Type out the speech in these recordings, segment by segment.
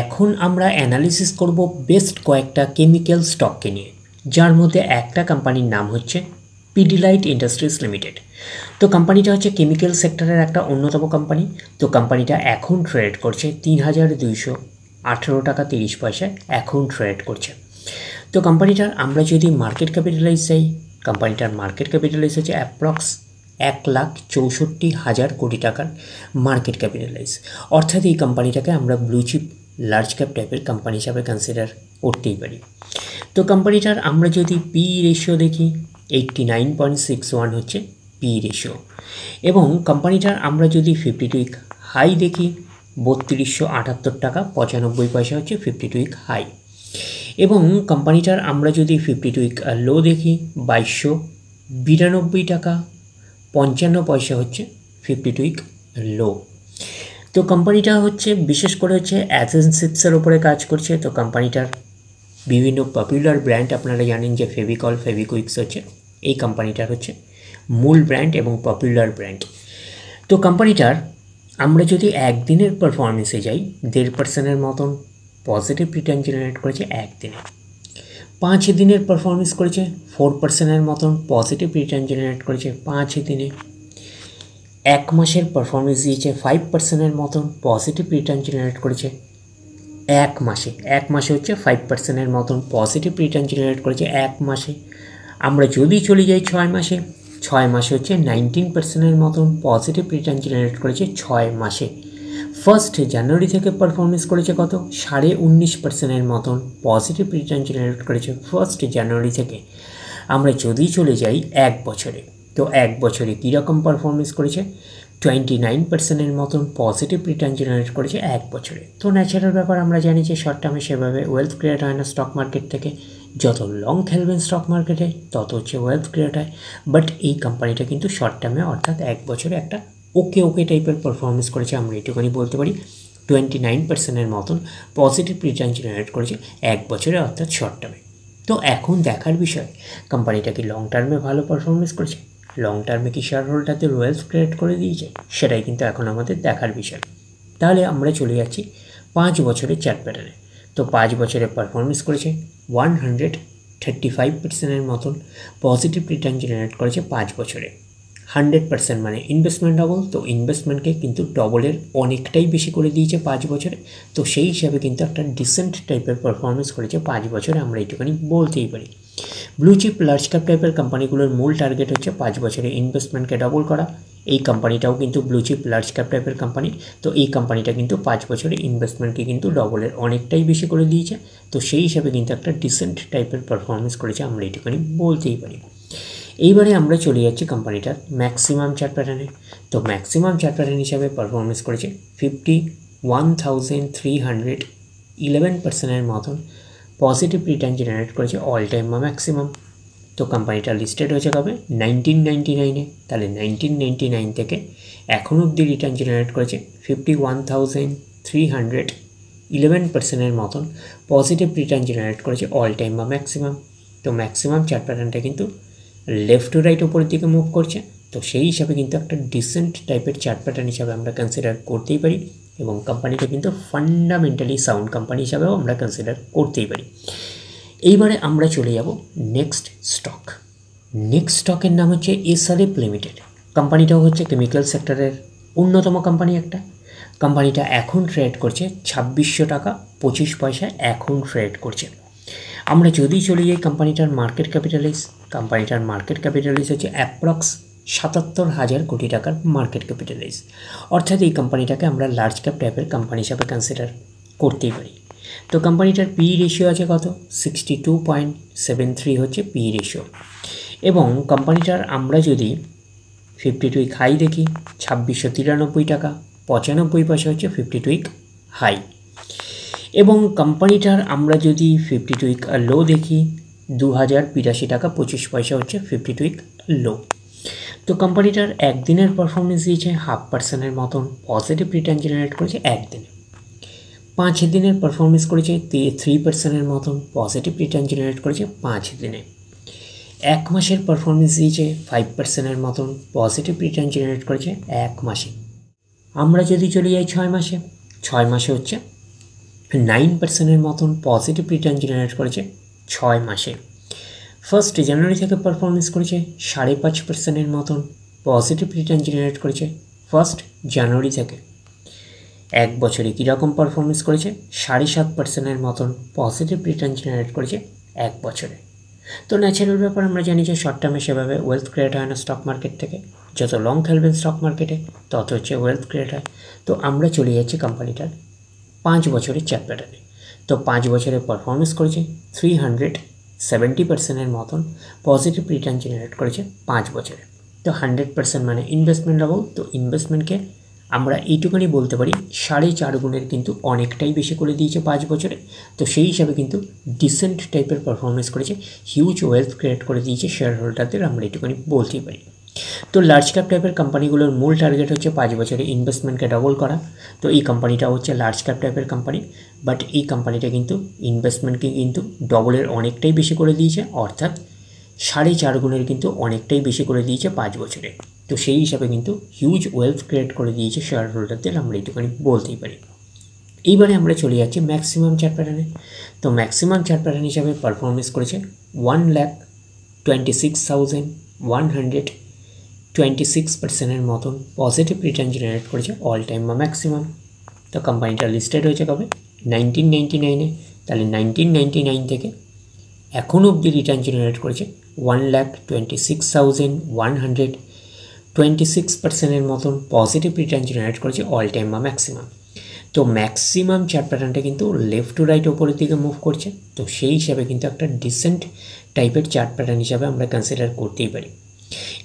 এখন আমরা অ্যানালিসিস করব বেস্ট কয়েকটা কেমিক্যাল স্টককে নিয়ে, যার মধ্যে একটা কোম্পানির নাম হচ্ছে পিডিলাইট ইন্ডাস্ট্রিজ লিমিটেড। তো কোম্পানিটা হচ্ছে কেমিক্যাল সেক্টরের একটা অন্যতম কোম্পানি। তো কোম্পানিটা এখন ট্রেড করছে ৩,২১৮ টাকা ৩০ পয়সায় এখন ট্রেড করছে। তো কোম্পানিটার আমরা যদি মার্কেট ক্যাপিটালাইজ চাই, কোম্পানিটার মার্কেট ক্যাপিটালাইজ হচ্ছে অ্যাপ্রক্স ১,৬৪,০০০ কোটি টাকার মার্কেট ক্যাপিটালাইজ। অর্থাৎ এই কোম্পানিটাকে আমরা ব্লু চিপ লার্জ ক্যাপ টাইপের কোম্পানি হিসাবে কনসিডার করতেই পারি। তো কোম্পানিটার আমরা যদি পি রেশিও দেখি 89.61 হচ্ছে পি রেশিও, এবং কোম্পানিটার আমরা যদি 52 উইক হাই দেখি ৩২৭৮ টাকা ৯৫ পয়সা হচ্ছে 52 উইক হাই, এবং কোম্পানিটার আমরা যদি 52 উইক লো দেখি ২২৯২ টাকা ৫৫ পয়সা হচ্ছে 52 উইক লো। তো কোম্পানিটা হচ্ছে বিশেষ করে হচ্ছে অ্যাডহেসিভসের ওপরে কাজ করছে। তো কোম্পানিটার বিভিন্ন পপুলার ব্র্যান্ড আপনারা জানেন যে ফেভিকল, ফেভিকুইক্স হচ্ছে এই কোম্পানিটার হচ্ছে মূল ব্র্যান্ড এবং পপুলার ব্র্যান্ড। তো কোম্পানিটার আমরা যদি একদিনের পারফরমেন্সে যাই ১.৫% মতন পজিটিভ রিটার্ন জেনারেট করেছে একদিনে। 5 দিনের পারফরমেন্স করেছে 4% মতন পজিটিভ রিটার্ন জেনারেট করেছে 5 দিনে। 1 মাসের পারফরমেন্স দিয়েছে 5% মতন পজিটিভ রিটার্ন জেনারেট করেছে 1 মাসে। 1 মাসে হচ্ছে 5% মতন পজিটিভ রিটার্ন জেনারেট করেছে 1 মাসে। আমরা যদি চলে যাই 6 মাসে, 6 মাসে হচ্ছে 19% মতন পজিটিভ রিটার্ন জেনারেট করেছে 6 মাসে। 1 জানুয়ারি থেকে পারফরমেন্স করেছে কত 19.5% মতন পজিটিভ রিটার্ন জেনারেট করেছে 1 জানুয়ারি থেকে। আমরা যদি চলে যাই 1 বছরে, তো 1 বছরে কীরকম পারফরমেন্স করেছে 29% মতন পজিটিভ রিটার্ন জেনারেট করেছে 1 বছরে। তো ন্যাচারাল ব্যাপার, আমরা জানি যে শর্ট টার্মে সেভাবে ওয়েলথ ক্রিয়েট হয় না স্টক মার্কেট থেকে। যত লং খেলবেন স্টক মার্কেটে তত হচ্ছে ওয়েলথ ক্রিয়েট হয়। বাট এই কোম্পানিটা কিন্তু শর্ট টার্মে অর্থাৎ 1 বছরে একটা ওকে টাইপের পারফরমেন্স করেছে, আমরা এটুকুনি বলতে পারি। 29% মতন পজিটিভ রিটার্ন জেনারেট করেছে 1 বছরে অর্থাৎ শর্ট টার্মে। তো এখন দেখার বিষয় কোম্পানিটা কি লং টার্মে ভালো পারফরমেন্স করেছে, লং টার্মে কি শেয়ার হোল্ডারদের ওয়েলথ ক্রিয়েট করে দিয়েছে, সেটাই কিন্তু এখন আমাদের দেখার বিষয়। তাহলে আমরা চলে যাচ্ছি 5 বছরের চার্ট প্যাটার্নে। তো 5 বছরে পারফরমেন্স করেছে 135% মতন পজিটিভ রিটার্ন জেনারেট করেছে 5 বছরে। 100% মানে ইনভেস্টমেন্ট ডবল, তো ইনভেস্টমেন্টকে কিন্তু ডবলের অনেকটাই বেশি করে দিয়েছে 5 বছরে। তো সেই হিসাবে কিন্তু একটা ডিসেন্ট টাইপের পারফরমেন্স করেছে 5 বছরে, আমরা এইটুখানি বলতেই পারি। ব্লু চিপ লার্জ ক্যাপ টাইপের কোম্পানিগুলোর মূল টার্গেট হচ্ছে 5 বছরে ইনভেস্টমেন্টকে ডবল করা। এই কোম্পানিটাও কিন্তু ব্লু চিপ লার্জ ক্যাপ টাইপের কোম্পানি। তো এই কোম্পানিটা কিন্তু 5 বছরে ইনভেস্টমেন্টকে কিন্তু ডবলের অনেকটাই বেশি করে দিয়েছে। তো সেই হিসাবে কিন্তু একটা ডিসেন্ট টাইপের পারফরমেন্স করেছে, আমরা এইটুখানি বলতেই পারি। এইবারে আমরা চলে যাচ্ছি কোম্পানিটার ম্যাক্সিমাম চার্ট প্যাটার্নে। তো ম্যাক্সিমাম চার্ট প্যাটার্ন হিসাবে পারফরমেন্স করেছে 51,311% মতন পজিটিভ রিটার্ন জেনারেট করেছে অল টাইম বা ম্যাক্সিমাম। তো কোম্পানিটা লিস্টেড হয়েছে কবে 1999-এ। তাহলে 1999 থেকে এখন অবধি রিটার্ন জেনারেট করেছে 51,311% মতন পজিটিভ রিটার্ন জেনারেট করেছে অল টাইম বা ম্যাক্সিমাম। তো ম্যাক্সিমাম চার্ট প্যাটার্নটা কিন্তু লেফট টু রাইট ওপরের দিকে মুভ করছে। তো সেই হিসাবে কিন্তু একটা ডিসেন্ট টাইপের চার্ট প্যাটার্ন হিসাবে আমরা কনসিডার করতেই পারি, এবং কোম্পানিটা কিন্তু ফান্ডামেন্টালি সাউন্ড কোম্পানি হিসাবেও আমরা কনসিডার করতেই পারি। এইবারে আমরা চলে যাব নেক্সট স্টক। নেক্সট স্টকের নাম হচ্ছে এসআরএফ লিমিটেড। কোম্পানিটাও হচ্ছে কেমিক্যাল সেক্টরের অন্যতম কোম্পানি একটা। কোম্পানিটা এখন ট্রেড করছে ২৬০০ টাকা ২৫ পয়সায় এখন ট্রেড করছে। আমরা যদি চলে যাই কোম্পানিটার মার্কেট ক্যাপিটালাইজ, কোম্পানিটার মার্কেট ক্যাপিটালাইজ হচ্ছে অ্যাপ্রক্স ৭৭,০০০ কোটি টাকার মার্কেট ক্যাপিটালাইজ। অর্থাৎ এই কোম্পানিটাকে আমরা লার্জ ক্যাপ টাইপের কোম্পানি হিসাবে কনসিডার করতেই পারি। তো কোম্পানিটার পি রেশিও আছে কত 62.73 হচ্ছে পি রেশিও, এবং কোম্পানিটার আমরা যদি 52 উইক হাই দেখি ২৬৯৩ টাকা ৯৫ পয়সা হচ্ছে 52 উইক হাই, এবং কোম্পানিটার আমরা যদি 52 উইক লো দেখি ২,০৮২ টাকা ২৫ পয়সা হচ্ছে 52 উইক লো। তো কোম্পানিটার একদিনের পারফরমেন্স দিয়েছে 0.5% মতন পজিটিভ রিটার্ন জেনারেট করেছে একদিনে। 5 দিনের পারফরমেন্স করেছে 3% মতন পজিটিভ রিটার্ন জেনারেট করেছে 5 দিনে। 1 মাসের পারফরমেন্স দিয়েছে 5% মতন পজিটিভ রিটার্ন জেনারেট করেছে 1 মাসে। আমরা যদি চলে যাই 6 মাসে, 6 মাসে হচ্ছে 9%-এর মতন পজিটিভ রিটার্ন জেনারেট করেছে 6 মাসে। 1 জানুয়ারি থেকে পারফরমেন্স করেছে 5.5%-এর মতন পজিটিভ রিটার্ন জেনারেট করেছে 1 জানুয়ারি থেকে। 1 বছরে কীরকম পারফরমেন্স করেছে 7.5%-এর মতন পজিটিভ রিটার্ন জেনারেট করেছে 1 বছরে। তো ন্যাচারাল ব্যাপার, আমরা জানি যে শর্ট টার্মে সেভাবে ওয়েলথ ক্রিয়েট হয় না স্টক মার্কেট থেকে। যত লং খেলবেন স্টক মার্কেটে তত হচ্ছে ওয়েলথ ক্রিয়েট হয়। তো আমরা চলে যাচ্ছি কোম্পানিটার 5 বছরের চার্ট প্যাটার্নে। তো 5 বছরে পারফরমেন্স করেছে 370%-এর মতন পজিটিভ রিটার্ন জেনারেট করেছে 5 বছরে। তো 100% মানে ইনভেস্টমেন্ট ডবল। তো ইনভেস্টমেন্টকে আমরা এইটুকুনি বলতে পারি 4.5 গুণের কিন্তু অনেকটাই বেশি করে দিয়েছে 5 বছরে। তো সেই হিসাবে কিন্তু ডিসেন্ট টাইপের পারফরমেন্স করেছে, হিউজ ওয়েলথ ক্রিয়েট করে দিয়েছে শেয়ার হোল্ডারদের, আমরা এইটুকুনি বলতেই পারি। তো লার্জ ক্যাপ টাইপের কোম্পানিগুলোর মূল টার্গেট হচ্ছে 5 বছরে ইনভেস্টমেন্টকে ডবল করা। তো এই কোম্পানিটা হচ্ছে লার্জ ক্যাপ টাইপের কোম্পানি, বাট এই কোম্পানিটা কিন্তু ইনভেস্টমেন্টকে কিন্তু ডবলের অনেকটাই বেশি করে দিয়েছে, অর্থাৎ 4.5 গুণের কিন্তু অনেকটাই বেশি করে দিয়েছে 5 বছরে। তো সেই হিসাবে কিন্তু হিউজ ওয়েলথ ক্রিয়েট করে দিয়েছে শেয়ার হোল্ডারদের, আমরা এইটুখানি বলতেই পারি। এইবারে আমরা চলে যাচ্ছি ম্যাক্সিমাম চার্ট প্যাটার্নে। তো ম্যাক্সিমাম চার্ট প্যাটার্ন হিসাবে পারফরমেন্স করেছে 1,26,126%-এর মতন পজিটিভ রিটার্ন জেনারেট করেছে অল টাইম বা ম্যাক্সিমাম। তো কোম্পানিটা লিস্টেড হয়েছে কবে 1999-এ। তাহলে 1999 থেকে এখনও অবধি রিটার্ন জেনারেট করেছে 1,26,126%-এর মতন পজিটিভ রিটার্ন জেনারেট করেছে অল টাইম বা ম্যাক্সিমাম। তো ম্যাক্সিমাম চার্ট প্যাটার্নটা কিন্তু লেফট টু রাইট ওপরের দিকে মুভ করছে। তো সেই হিসাবে কিন্তু একটা ডিসেন্ট টাইপের চার্ট প্যাটার্ন হিসাবে আমরা কনসিডার করতেই পারি,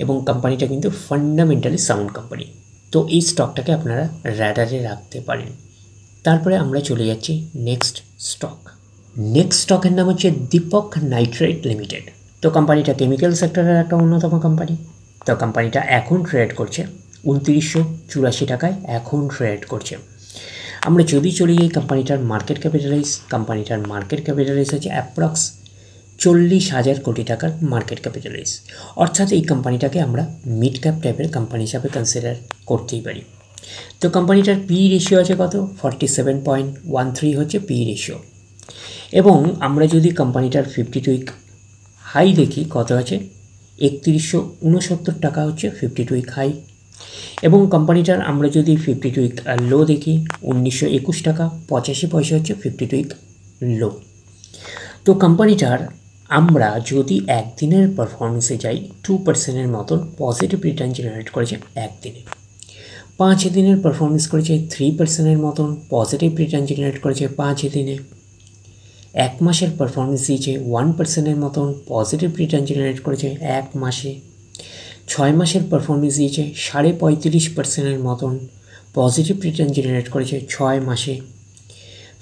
এবং কোম্পানিটা কিন্তু ফান্ডামেন্টালি সাউন্ড কোম্পানি। তো এই স্টকটাকে আপনারা র্যাডারে রাখতে পারেন। তারপরে আমরা চলে যাচ্ছি নেক্সট স্টক। নেক্সট স্টকের নাম হচ্ছে দীপক নাইট্রেট লিমিটেড। তো কোম্পানিটা কেমিক্যাল সেক্টরের একটা অন্যতম কোম্পানি। তো কোম্পানিটা এখন ট্রেড করছে 2984 টাকায় এখন ট্রেড করছে। আমরা যদি চলে যাই কোম্পানিটার মার্কেট ক্যাপিটালাইজ হচ্ছে অ্যাপ্রক্স 40,000 কোটি টাকার মার্কেট ক্যাপিটালাইজ, অর্থাৎ এই কোম্পানিটাকে আমরা মিড ক্যাপ টাইপের কোম্পানি হিসাবে কনসিডার করতেই পারি। তো কোম্পানিটার পি রেশিও আছে কত 47.13 হচ্ছে পি রেশিও। এবং আমরা যদি কোম্পানিটার 52 উইক হাই দেখি কত আছে 3169 টাকা হচ্ছে 52 উইক হাই। এবং কোম্পানিটার আমরা যদি 52 উইক লো দেখি 1921 টাকা 85 পয়সা হচ্ছে 52 উইক লো। তো কোম্পানিটার আমরা যদি একদিনের পারফরমেন্সে যাই 2%-এর মতন পজিটিভ রিটার্ন জেনারেট করেছে একদিনে। 5 দিনের পারফরমেন্স করেছে 3%-এর মতন পজিটিভ রিটার্ন জেনারেট করেছে 5 দিনে। 1 মাসের পারফরমেন্স দিয়েছে 1%-এর মতন পজিটিভ রিটার্ন জেনারেট করেছে 1 মাসে। 6 মাসের পারফরমেন্স দিয়েছে 35.5%-এর মতন পজিটিভ রিটার্ন জেনারেট করেছে 6 মাসে।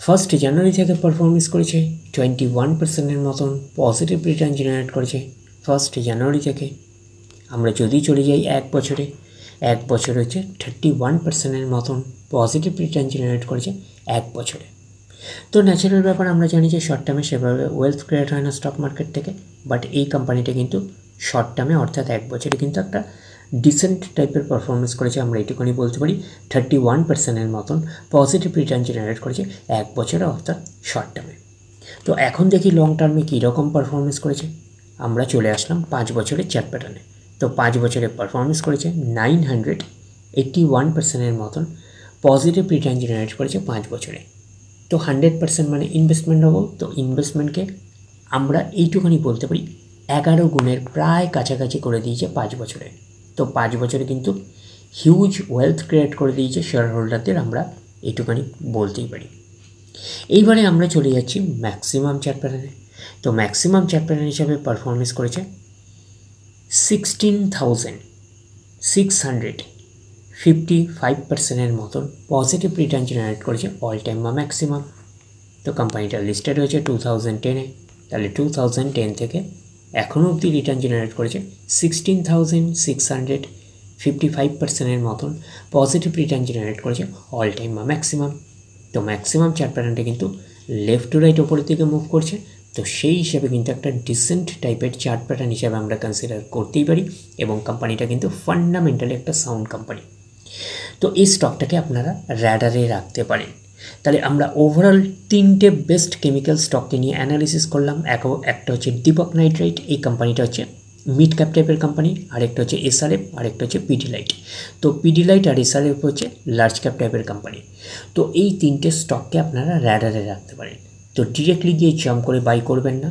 1 জানুয়ারি থেকে পারফরমেন্স করেছে 21%-এর মতন পজিটিভ রিটার্ন জেনারেট করেছে 1 জানুয়ারি থেকে। আমরা যদি চলে যাই 1 বছরে, 1 বছর হচ্ছে 31%-এর মতন পজিটিভ রিটার্ন জেনারেট করেছে 1 বছরে। তো ন্যাচারাল ব্যাপার, আমরা জানি যে শর্ট টার্মে সেভাবে ওয়েলথ ক্রিয়েট হয় না স্টক মার্কেট থেকে, বাট এই কোম্পানিটা কিন্তু শর্ট টার্মে অর্থাৎ 1 বছরে কিন্তু একটা ডিসেন্ট টাইপের পারফরমেন্স করেছে, আমরা এইটুকুনি বলতে পারি। 31%-এর মতন পজিটিভ রিটার্ন জেনারেট করেছে 1 বছরে অর্থাৎ শর্ট টার্মে। তো এখন দেখি লং টার্মে কীরকম পারফরমেন্স করেছে। আমরা চলে আসলাম 5 বছরের চার্ট প্যাটার্নে। তো 5 বছরে পারফরমেন্স করেছে 981%-এর মতন পজিটিভ রিটার্ন জেনারেট করেছে 5 বছরে। তো 100% মানে ইনভেস্টমেন্ট হবো। তো ইনভেস্টমেন্টকে আমরা এইটুখানি বলতে পারি 11 গুণের প্রায় কাছাকাছি করে দিয়েছে 5 বছরে। তো 5 বছরে কিন্তু হিউজ ওয়েলথ ক্রিয়েট করে দিয়েছে শেয়ার হোল্ডারদের, আমরা এইটুখানি বলতেই পারি। এইবারে আমরা চলে যাচ্ছি ম্যাক্সিমাম চার্ট প্যাটার্নে। তো ম্যাক্সিমাম চার্ট প্যাটার্ন হিসাবে পারফরমেন্স করেছে 16,655%-এর মতন পজিটিভ রিটার্ন জেনারেট করেছে অল টাইম বা ম্যাক্সিমাম। তো কোম্পানিটা লিস্টেড হয়েছে 2010-এ। তাহলে 2010 থেকে এখনও অবধি রিটার্ন জেনারেট করেছে 16,655%-এর মতন পজিটিভ রিটার্ন জেনারেট করেছে অল টাইম বা ম্যাক্সিমাম। তো ম্যাক্সিমাম চার্ট প্যাটার্নটা কিন্তু লেফট টু রাইট ওপরের দিকে মুভ করছে। তো সেই হিসাবে কিন্তু একটা ডিসেন্ট টাইপের চার্ট প্যাটার্ন হিসাবে আমরা কনসিডার করতেই পারি, এবং কোম্পানিটা কিন্তু ফান্ডামেন্টালি একটা সাউন্ড কোম্পানি। তো এই স্টকটাকে আপনারা র্যাডারে রাখতে পারেন। তাহলে আমরা ওভারঅল 3টে বেস্ট কেমিক্যাল স্টককে নিয়ে অ্যানালিসিস করলাম। একটা হচ্ছে দীপক নাইট্রাইট, এই কোম্পানিটা হচ্ছে মিড ক্যাপ টাইপের কোম্পানি, আরেকটা হচ্ছে এসআরএফ, আরেকটা হচ্ছে পিডিলাইট। তো পিডিলাইট আর এসআরএফ হচ্ছে লার্জ ক্যাপ টাইপের কোম্পানি। তো এই 3টে স্টককে আপনারা র্যাডারে রাখতে পারেন। তো ডিরেক্টলি গিয়ে জাম্প করে বাই করবেন না।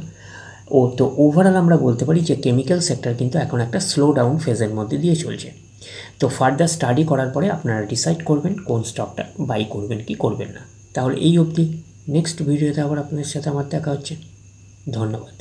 তো ওভারঅল আমরা বলতে পারি যে কেমিক্যাল সেক্টর কিন্তু এখন একটা স্লো ডাউন ফেজের মধ্যে দিয়ে চলছে। তো ফার্দার স্টাডি করার পরে আপনারা ডিসাইড করবেন কোন স্টকটা বাই করবেন কি করবেন না। তাহলে এই অবধি, নেক্সট ভিডিওতে আবার আপনাদের সাথে আমার দেখা হচ্ছে। ধন্যবাদ।